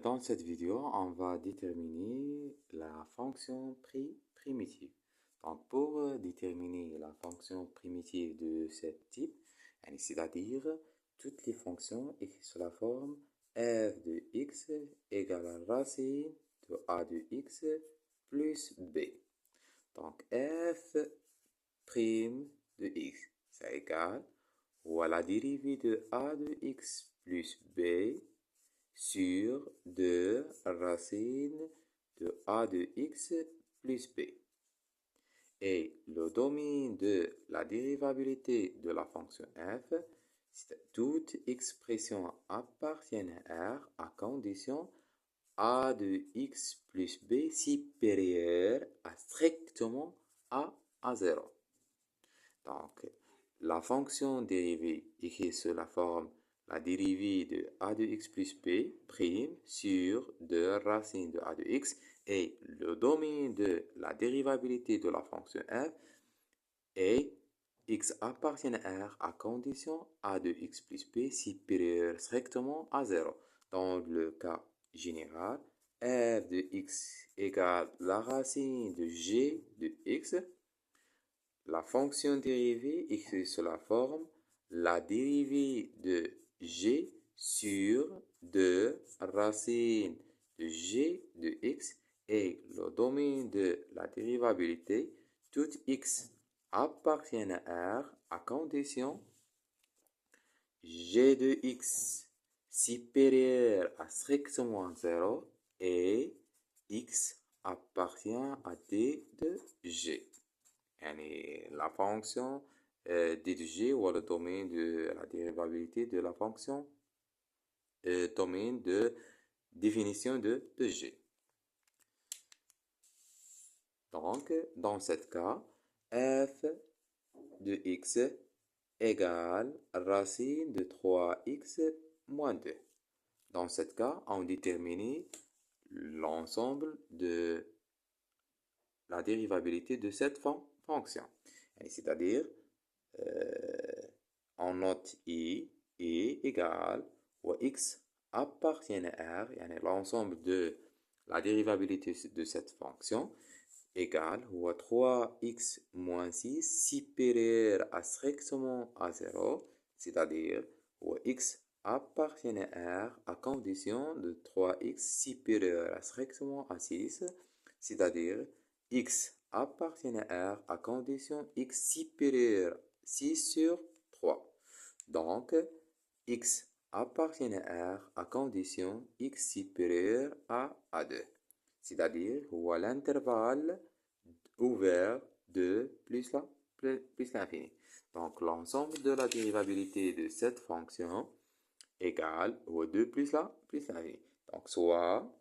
Dans cette vidéo, on va déterminer la fonction primitive. Donc, pour déterminer la fonction primitive de ce type, c'est-à-dire toutes les fonctions écrites sous la forme f de x égale à la racine de a de x plus b. Donc, f prime de x, ça égale ou à la dérivée de a de x plus b sur 2 racine de a de x plus b. Et le domaine de la dérivabilité de la fonction f, c'est toute expression appartient à R à condition a de x plus b supérieur à strictement a à 0. Donc, la fonction dérivée écrite sous la forme la dérivée de a de x plus b prime sur 2 racines de a de x et le domaine de la dérivabilité de la fonction f est x appartient à R à condition a de x plus b supérieur strictement à 0. Dans le cas général, f de x égale la racine de g de x. La fonction dérivée écrite sous la forme la dérivée de g sur 2 racines de g de x et le domaine de la dérivabilité, tout x appartient à R à condition g de x supérieur à strictement 0 et x appartient à d de g. La fonction d de g ou le domaine de la dérivabilité de la fonction domaine de définition de g. Donc, dans ce cas, f de x égale racine de 3x moins 2. Dans ce cas, on détermine l'ensemble de la dérivabilité de cette fonction. C'est-à-dire, on note i égale ou x appartient à R, l'ensemble de la dérivabilité de cette fonction égale ou 3x moins 6 supérieur à strictement à 0, c'est-à-dire ou x appartient à R à condition de 3x supérieur à strictement à 6, c'est-à-dire x appartient à R à condition x supérieur à 6 sur 3. Donc, x appartient à R à condition x supérieur à 2. C'est-à-dire ou à l'intervalle ouvert de plus l'infini. Donc, l'ensemble de la dérivabilité de cette fonction égale au 2 plus l'infini. Donc, soit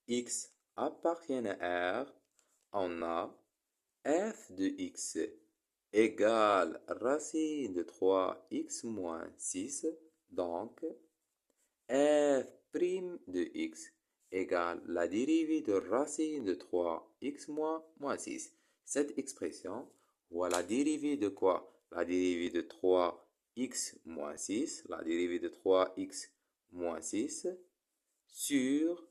x appartient à R, on a f de x égale racine de 3x moins 6, donc f' de x égale la dérivée de racine de 3x moins 6. Cette expression, ou la dérivée de quoi? La dérivée de 3x moins 6, la dérivée de 3x moins 6 sur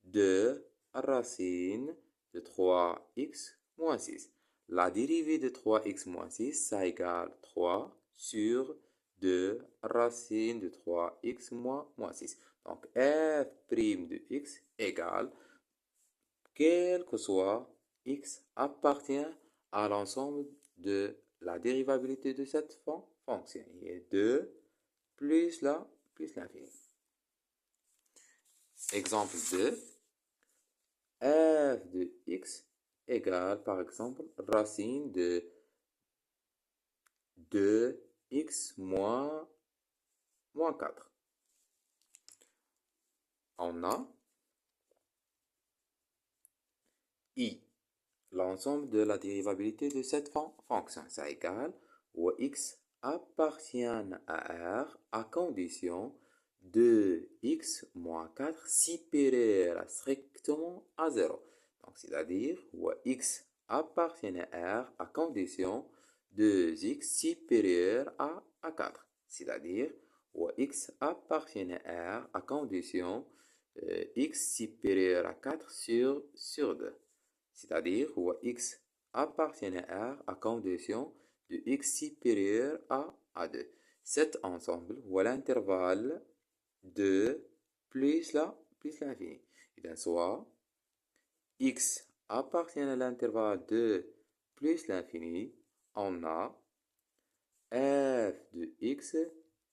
2 racine de 3x moins 6. La dérivée de 3x moins 6, ça égale 3 sur 2 racine de 3x moins 6. Donc, f' de x égale, quel que soit x appartient à l'ensemble de la dérivabilité de cette fonction. Il est 2 plus l'infini. Exemple 2. f de x égale, par exemple, racine de 2x moins 4. On a i, l'ensemble de la dérivabilité de cette fonction. Ça égale où x appartient à R à condition 2x moins 4 supérieur à strictement à 0. Donc, c'est-à-dire où x appartient à R à condition 2x supérieur à 4. C'est-à-dire ou x appartient à R à condition x supérieur à 4 sur 2. C'est-à-dire ou x appartient à R à condition de x supérieur à 2. Cet ensemble ou l'intervalle de plus l'infini. Et bien soit x appartient à l'intervalle de plus l'infini, on a f de x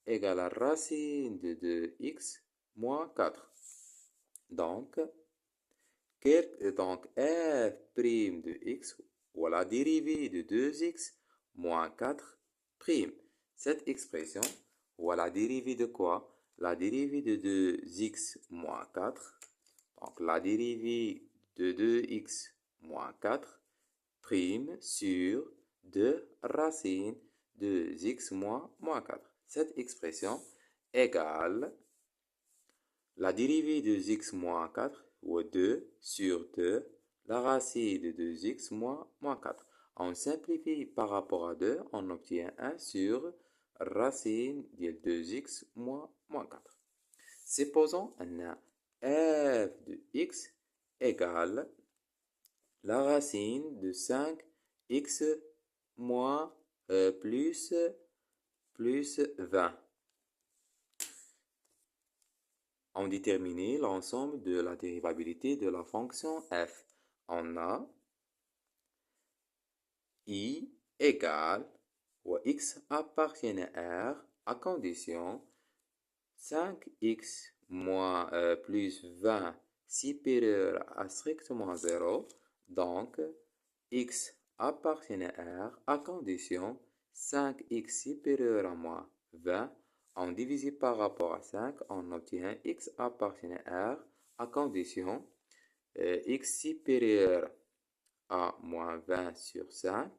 égale à racine de 2x moins 4. Donc f' de x, ou la dérivée de 2x moins 4 prime. Cette expression, ou la dérivée de quoi? La dérivée de 2x moins 4. Donc la dérivée de 2x moins 4 prime sur 2 racines de x moins 4. Cette expression égale la dérivée de x moins 4, ou 2 sur 2, la racine de 2x moins 4. On simplifie par rapport à 2, on obtient 1 sur racine de 2x moins 4. Supposons un f de x égale la racine de 5x moins plus 20. On détermine l'ensemble de la dérivabilité de la fonction f. On a i égale, ou x appartient à R à condition 5x moins plus 20 supérieur à strictement 0. Donc, x appartient à R à condition 5x supérieur à moins 20. On divise par rapport à 5, on obtient x appartient à R à condition x supérieur à moins 20 sur 5,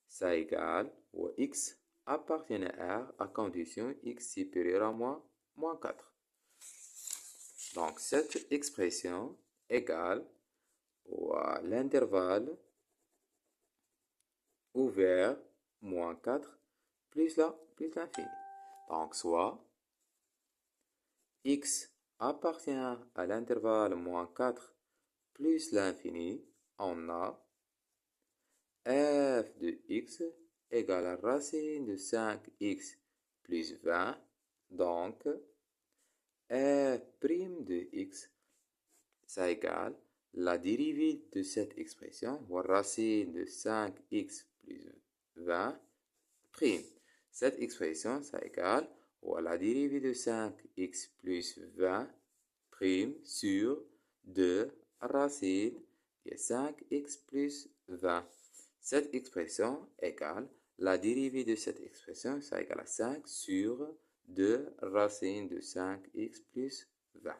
ça égale, ou x appartient à R à condition x supérieur à moins 4. Donc, cette expression égale à l'intervalle ouvert moins 4 plus l'infini. Donc, soit x appartient à l'intervalle moins 4 plus l'infini, on a f de x égale à racine de 5x plus 20. Donc, f' de x, ça égale la dérivée de cette expression, ou racine de 5x plus 20 prime. Cette expression, ça égale ou la dérivée de 5x plus 20 prime sur 2 racine de 5x plus 20. Cette expression égale la dérivée de cette expression, ça égale à 5 sur 2 racine de 5x plus 20.